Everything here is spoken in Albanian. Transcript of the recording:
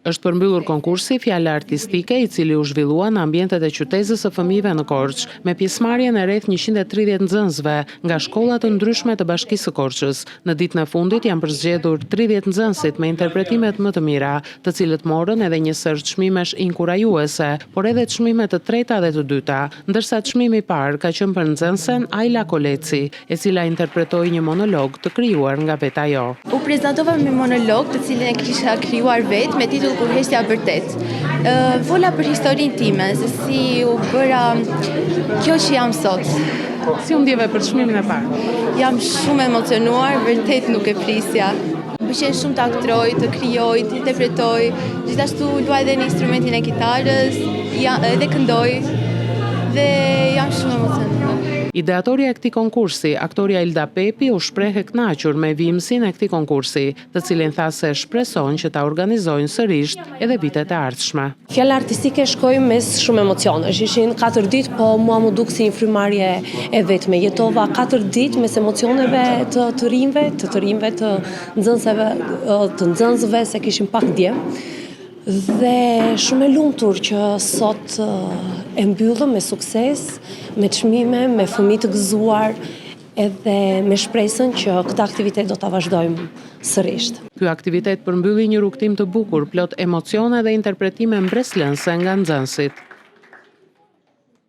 Është përmbyllur konkursi Fjala Artistike, i cili u zhvillua në ambientet e qytetës së fëmijëve në Korçë, me pjesëmarrjen e rreth 130 nxënësve nga shkolla të ndryshme të Bashkisë së Korçës. Në ditën e fundit janë përzgjedhur 30 nxënësit me interpretimet më të mira, të cilët morën edhe një sër çmimesh inkurajuese, por edhe çmime të treta dhe të dyta, ndërsa çmimi i parë ka qenë për nxënësen Ajla Koleci, e cila interpretoi një monolog të krijuar nga vetë ajo. U prezantova me monolog të cilin e kisha krijuar vetë me titull Kurheshtja e vërtet. Vola për historinë time, se si u bëra kjo që jam sot. Si u ndjeve për çmimin e parë? Jam shumë emocionuar, vërtet nuk e prisja. Më pëlqen shumë të aktroj, të krijoj, të interpretoj, gjithashtu luaj edhe në instrumentin e kitarës, edhe këndoj dhe jam shumë emocionuar. Ideatorja e këtij konkursi, aktoria Ilda Pepi, u shpreh e kënaqur me vimësinë e këtij konkursi, të cilin tha se shpreson që ta organizojnë sërish edhe vitet e ardhshme. Fjala Artistike shkoi mes shumë emocionesh. Ishin 4 ditë, po mua më duk si një frymarrje e vetme. Jetova 4 ditë mes emocioneve të rinjve, të nxënësve se kishin pak dje. Dhe shumë e lumtur që sot e mbyllëm me sukses, me çmime, me fëmijë të gëzuar, edhe me shpresën që këtë aktivitet do ta vazhdojmë sërish. Ky aktivitet përmbylli një rrugtim të bukur, plot emocione dhe interpretime mbreslënse nga nxënësit.